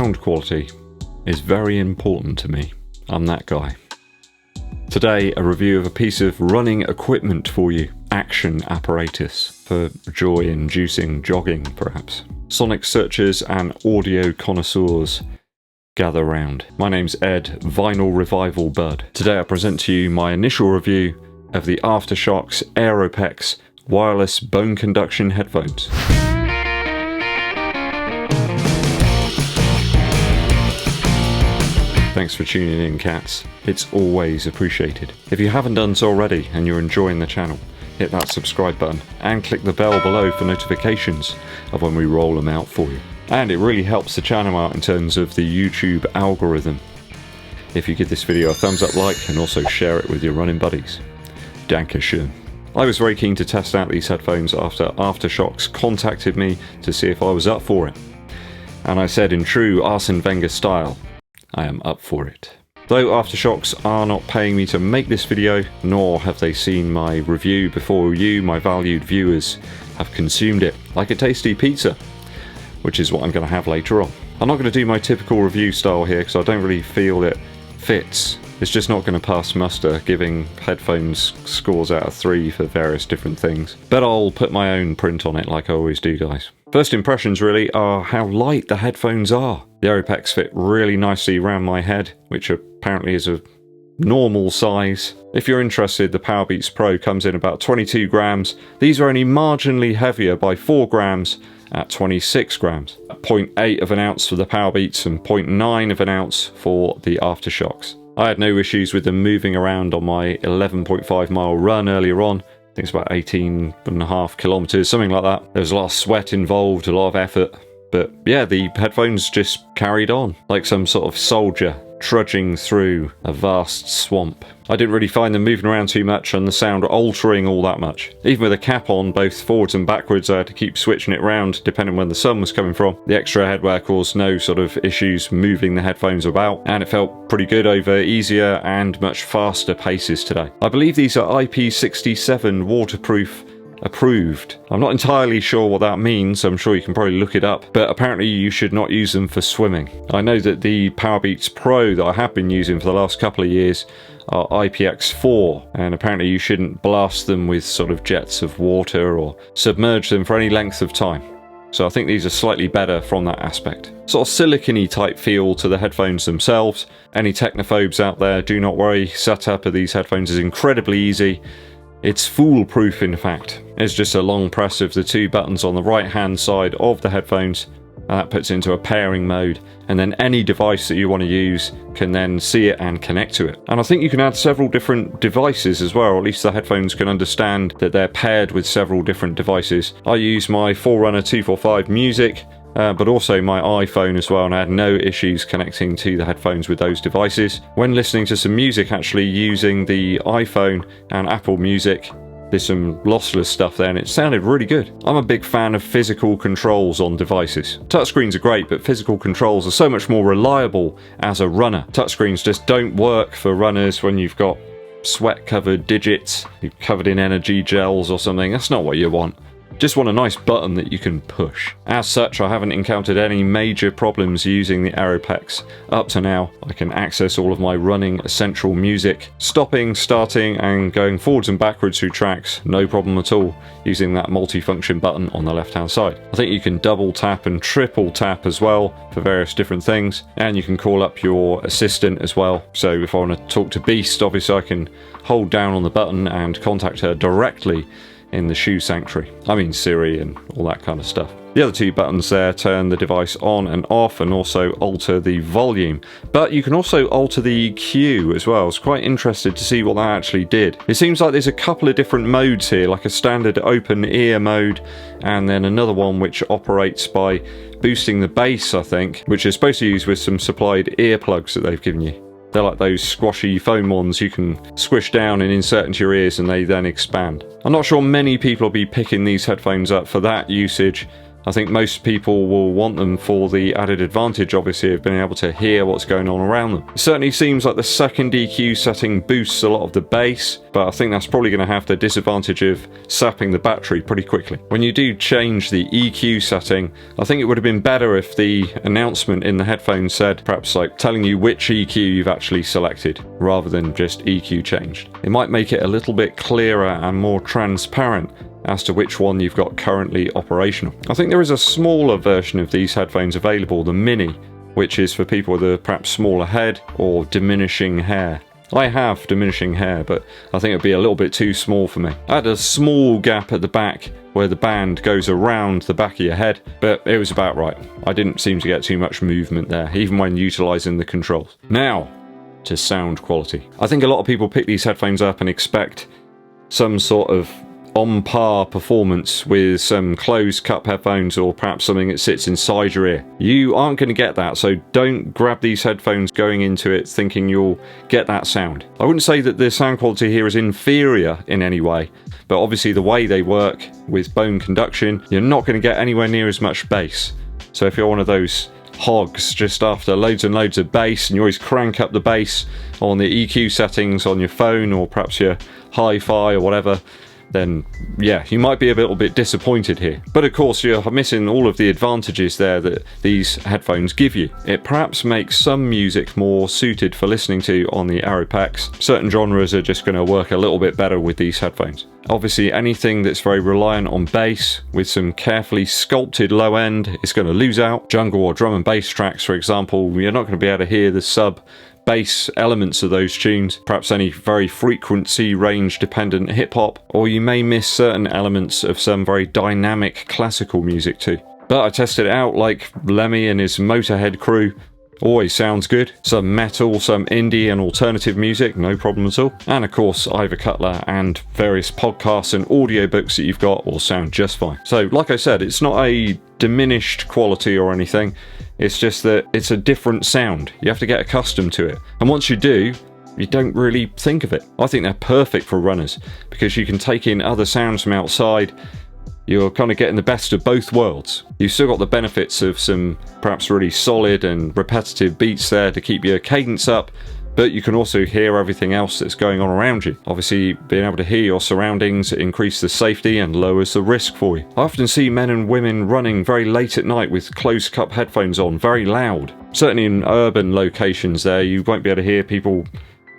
sound quality is very important to me. I'm that guy. Today, a review of a piece of running equipment for you. Action apparatus for joy-inducing jogging, perhaps. Sonic searchers and audio connoisseurs gather round. My name's Ed, Vinyl Revival Bud. Today I present to you my initial review of the Aftershokz Aeropex wireless bone conduction headphones. Thanks for tuning in, cats. It's always appreciated. If you haven't done so already and you're enjoying the channel, hit that subscribe button and click the bell below for notifications of when we roll them out for you. And it really helps the channel out in terms of the YouTube algorithm. If you give this video a thumbs up like and also share it with your running buddies. Dankeschön. I was very keen to test out these headphones after Aftershokz contacted me to see if I was up for it. And I said in true Arsene Wenger style, I am up for it. Though Aftershokz are not paying me to make this video, nor have they seen my review before you, my valued viewers, have consumed it like a tasty pizza, which is what I'm going to have later on. I'm not going to do my typical review style here because I don't really feel it fits. It's just not going to pass muster giving headphones scores out of 3 for various different things. But I'll put my own print on it like I always do, guys. First impressions really are how light the headphones are. The Aeropex fit really nicely around my head, which apparently is a normal size. If you're interested, the Powerbeats Pro comes in about 22 grams. These are only marginally heavier by 4 grams at 26 grams. 0.8 of an ounce for the Powerbeats and 0.9 of an ounce for the Aftershokz. I had no issues with them moving around on my 11.5 mile run earlier on. I think it's about 18.5 kilometers, something like that. There was a lot of sweat involved, a lot of effort. But yeah, the headphones just carried on, like some sort of soldier trudging through a vast swamp. I didn't really find them moving around too much and the sound altering all that much. Even with a cap on, both forwards and backwards, I had to keep switching it around depending on where the sun was coming from. The extra headwear caused no sort of issues moving the headphones about, and it felt pretty good over easier and much faster paces today. I believe these are IP67 waterproof approved. I'm not entirely sure what that means, I'm sure you can probably look it up, but apparently you should not use them for swimming. I know that the Powerbeats Pro that I have been using for the last couple of years are IPX4, and apparently you shouldn't blast them with sort of jets of water or submerge them for any length of time. So I think these are slightly better from that aspect. Sort of silicone-y type feel to the headphones themselves. Any technophobes out there, do not worry, setup of these headphones is incredibly easy. It's foolproof, in fact. It's just a long press of the 2 buttons on the right hand side of the headphones, and that puts it into a pairing mode, and then any device that you want to use can then see it and connect to it. And I think you can add several different devices as well, or at least the headphones can understand that they're paired with several different devices. I use my Forerunner 245 Music, but also my iPhone as well, and I had no issues connecting to the headphones with those devices. When listening to some music actually using the iPhone and Apple Music, there's some lossless stuff there and it sounded really good. I'm a big fan of physical controls on devices. Touchscreens are great, but physical controls are so much more reliable as a runner. Touchscreens just don't work for runners when you've got sweat-covered digits, you're covered in energy gels or something. That's not what you want. Just want a nice button that you can push. As such, I haven't encountered any major problems using the Aeropex. Up to now, I can access all of my running essential music, stopping, starting and going forwards and backwards through tracks, no problem at all, using that multifunction button on the left hand side. I think you can double tap and triple tap as well for various different things, and you can call up your assistant as well. So if I want to talk to Beast, obviously I can hold down on the button and contact her directly in the shoe sanctuary. I mean Siri and all that kind of stuff. The other 2 buttons there turn the device on and off and also alter the volume. But you can also alter the EQ as well. I was quite interested to see what that actually did. It seems like there's a couple of different modes here, like a standard open ear mode and then another one which operates by boosting the bass, I think, which is supposed to use with some supplied earplugs that they've given you. They're like those squashy foam ones you can squish down and insert into your ears and they then expand. I'm not sure many people will be picking these headphones up for that usage, I think most people will want them for the added advantage, obviously, of being able to hear what's going on around them. It certainly seems like the second EQ setting boosts a lot of the bass, but I think that's probably going to have the disadvantage of sapping the battery pretty quickly. When you do change the EQ setting, I think it would have been better if the announcement in the headphones said, perhaps like telling you which EQ you've actually selected, rather than just EQ changed. It might make it a little bit clearer and more transparent as to which one you've got currently operational. I think there is a smaller version of these headphones available, the Mini, which is for people with a perhaps smaller head or diminishing hair. I have diminishing hair, but I think it'd be a little bit too small for me. I had a small gap at the back where the band goes around the back of your head, but it was about right. I didn't seem to get too much movement there, even when utilising the controls. Now, to sound quality. I think a lot of people pick these headphones up and expect some sort of on par performance with some closed cup headphones, or perhaps something that sits inside your ear. You aren't going to get that, so don't grab these headphones going into it thinking you'll get that sound. I wouldn't say that the sound quality here is inferior in any way, but obviously the way they work with bone conduction, you're not going to get anywhere near as much bass. So if you're one of those hogs just after loads and loads of bass, and you always crank up the bass on the EQ settings on your phone, or perhaps your hi-fi or whatever, then yeah, you might be a little bit disappointed here. But of course, you're missing all of the advantages there that these headphones give you. It perhaps makes some music more suited for listening to on the Aeropex. Certain genres are just going to work a little bit better with these headphones. Obviously, anything that's very reliant on bass with some carefully sculpted low end is going to lose out. Jungle or drum and bass tracks, for example, you're not going to be able to hear the sub bass elements of those tunes, perhaps any very frequency range dependent hip hop, or you may miss certain elements of some very dynamic classical music too. But I tested it out, like Lemmy and his Motorhead crew. Always sounds good. Some metal, some indie and alternative music, no problem at all. And of course, Ivor Cutler and various podcasts and audiobooks that you've got will sound just fine. So like I said, it's not a diminished quality or anything. It's just that it's a different sound. You have to get accustomed to it. And once you do, you don't really think of it. I think they're perfect for runners because you can take in other sounds from outside. You're kind of getting the best of both worlds. You've still got the benefits of some perhaps really solid and repetitive beats there to keep your cadence up, but you can also hear everything else that's going on around you. Obviously, being able to hear your surroundings increases the safety and lowers the risk for you. I often see men and women running very late at night with closed cup headphones on, very loud. Certainly in urban locations there, you won't be able to hear people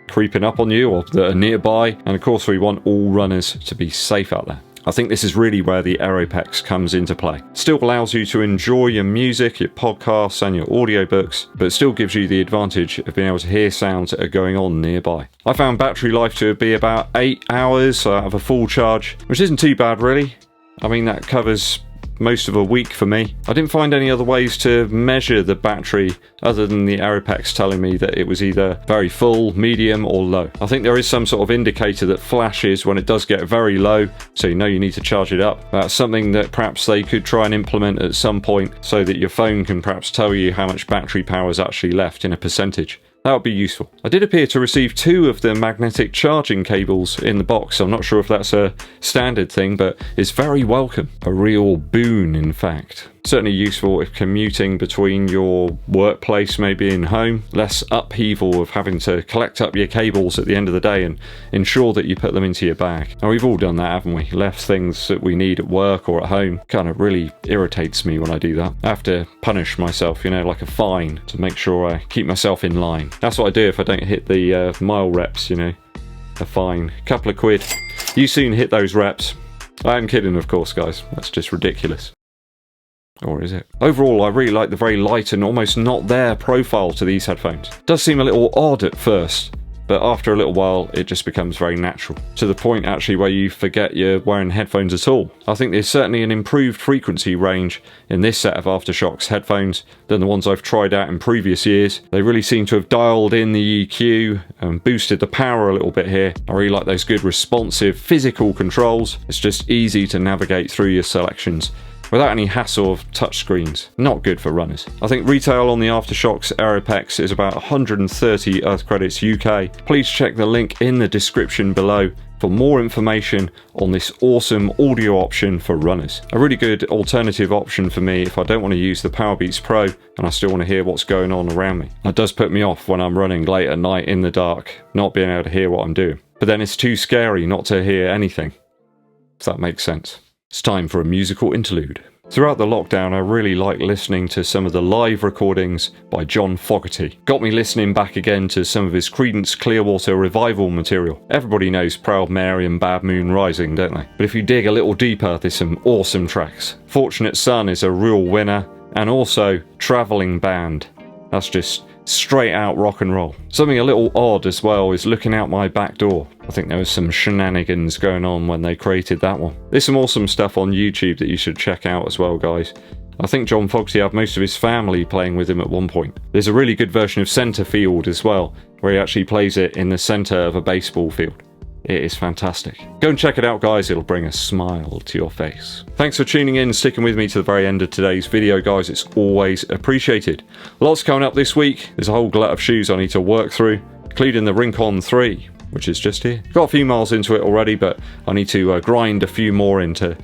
creeping up on you or that are nearby. And of course, we want all runners to be safe out there. I think this is really where the Aeropex comes into play. Still allows you to enjoy your music, your podcasts and your audiobooks, but still gives you the advantage of being able to hear sounds that are going on nearby. I found battery life to be about 8 hours out of a full charge, which isn't too bad really. I mean, that covers most of a week for me. I didn't find any other ways to measure the battery other than the Aeropex telling me that it was either very full, medium or low. I think there is some sort of indicator that flashes when it does get very low, so you know you need to charge it up. That's something that perhaps they could try and implement at some point so that your phone can perhaps tell you how much battery power is actually left in a percentage. That would be useful. I did appear to receive 2 of the magnetic charging cables in the box. I'm not sure if that's a standard thing, but it's very welcome. A real boon, in fact. Certainly useful if commuting between your workplace, maybe in home. Less upheaval of having to collect up your cables at the end of the day and ensure that you put them into your bag. Now, we've all done that, haven't we? Left things that we need at work or at home. Kind of really irritates me when I do that. I have to punish myself, you know, like a fine to make sure I keep myself in line. That's what I do if I don't hit the mile reps, you know. A fine. Couple of quid. You soon hit those reps. I am kidding, of course, guys. That's just ridiculous. Or is it? Overall, I really like the very light and almost not there profile to these headphones. It does seem a little odd at first, but after a little while it just becomes very natural. To the point actually where you forget you're wearing headphones at all. I think there's certainly an improved frequency range in this set of Aftershokz headphones than the ones I've tried out in previous years. They really seem to have dialed in the EQ and boosted the power a little bit here. I really like those good responsive physical controls. It's just easy to navigate through your selections without any hassle of touchscreens. Not good for runners. I think retail on the Aftershokz Aeropex is about 130 Earth Credits UK. Please check the link in the description below for more information on this awesome audio option for runners. A really good alternative option for me if I don't want to use the Powerbeats Pro and I still want to hear what's going on around me. It does put me off when I'm running late at night in the dark, not being able to hear what I'm doing. But then it's too scary not to hear anything, if that makes sense. It's time for a musical interlude. Throughout the lockdown, I really liked listening to some of the live recordings by John Fogerty. Got me listening back again to some of his Creedence Clearwater Revival material. Everybody knows Proud Mary and Bad Moon Rising, don't they? But if you dig a little deeper, there's some awesome tracks. Fortunate Son is a real winner, and also Travelling Band. That's just straight out rock and roll. Something a little odd as well is Looking Out My Back Door. I think there was some shenanigans going on when they created that one. There's some awesome stuff on YouTube that you should check out as well, guys. I think John Fogerty had most of his family playing with him at one point. There's a really good version of Center Field as well, where he actually plays it in the center of a baseball field. It is fantastic. Go and check it out, guys. It'll bring a smile to your face. Thanks for tuning in and sticking with me to the very end of today's video, guys. It's always appreciated. Lots coming up this week. There's a whole glut of shoes I need to work through, including the Rincon 3, which is just here. Got a few miles into it already, but I need to grind a few more in to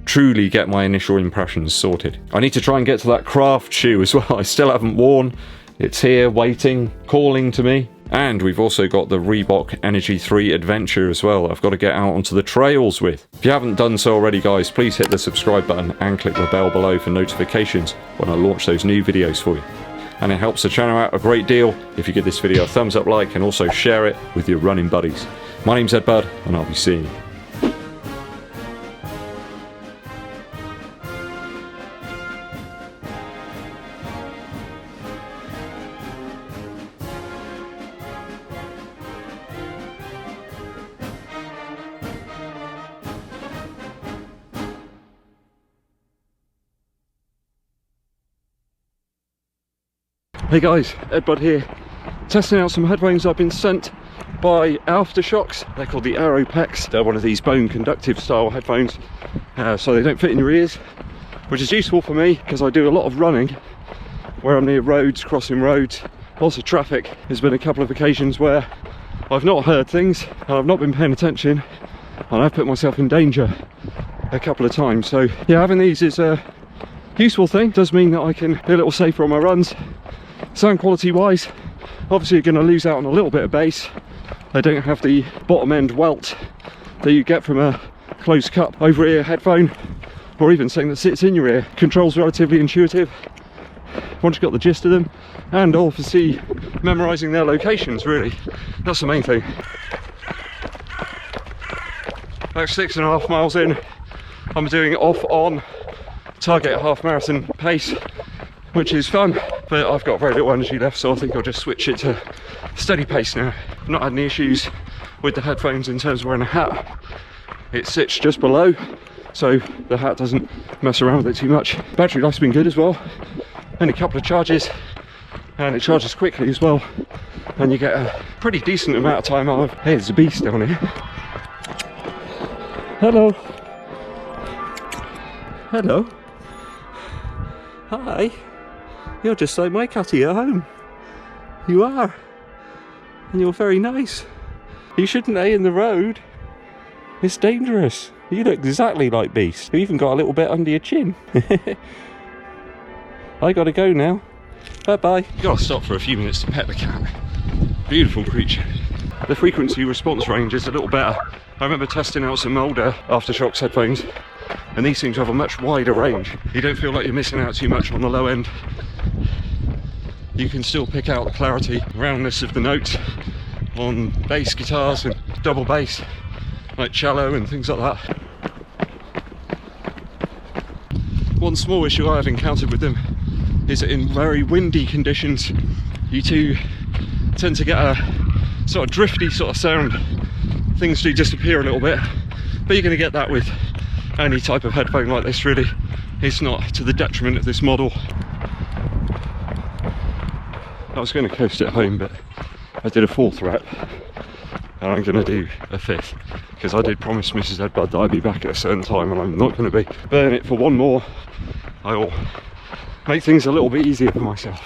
truly get my initial impressions sorted. I need to try and get to that craft shoe as well. I still haven't worn. It's here, waiting, calling to me. And we've also got the Reebok Energy 3 Adventure as well I've got to get out onto the trails with. If you haven't done so already, guys, please hit the subscribe button and click the bell below for notifications when I launch those new videos for you. And it helps the channel out a great deal if you give this video a thumbs up like and also share it with your running buddies. My name's Eddbud, and I'll be seeing you. Hey guys, Eddbud here, testing out some headphones I've been sent by Aftershokz. They're called the Aeropex. They're one of these bone conductive style headphones, so they don't fit in your ears, which is useful for me because I do a lot of running where I'm near roads, crossing roads, lots of traffic. There's been a couple of occasions where I've not heard things and I've not been paying attention and I've put myself in danger a couple of times. So yeah, having these is a useful thing. It does mean that I can be a little safer on my runs. Sound quality wise, obviously you're going to lose out on a little bit of bass. They don't have the bottom end welt that you get from a closed cup over ear headphone, or even something that sits in your ear. Controls relatively intuitive once you've got the gist of them, and obviously memorising their locations, really. That's the main thing. About 6.5 miles in, I'm doing off on target half marathon pace, which is fun, but I've got very little energy left, so I think I'll just switch it to steady pace now. I've not had any issues with the headphones in terms of wearing a hat. It sits just below, so the hat doesn't mess around with it too much. Battery life's been good as well, only a couple of charges, and it charges quickly as well, and you get a pretty decent amount of time out of. Hey, there's a beast down here. Hello. Hello. Hi. You're just like my catty at home. You are. And you're very nice. You shouldn't lay in the road. It's dangerous. You look exactly like Beast. You even got a little bit under your chin. I gotta go now. Bye bye. You gotta stop for a few minutes to pet the cat. Beautiful creature. The frequency response range is a little better. I remember testing out some older Aftershokz headphones, and these things have a much wider range. You don't feel like you're missing out too much on the low end. You can still pick out the clarity, roundness of the notes on bass guitars and double bass, like cello and things like that. One small issue I have encountered with them is that in very windy conditions, you two tend to get a sort of drifty sort of sound. Things do disappear a little bit, but you're going to get that with any type of headphone like this, really. It's not to the detriment of this model. I was going to coast it home, but I did a 4th rep, and I'm going to do a 5th, because I did promise Mrs. Eddbud that I'd be back at a certain time, and I'm not going to be. Burn it for one more. I will make things a little bit easier for myself.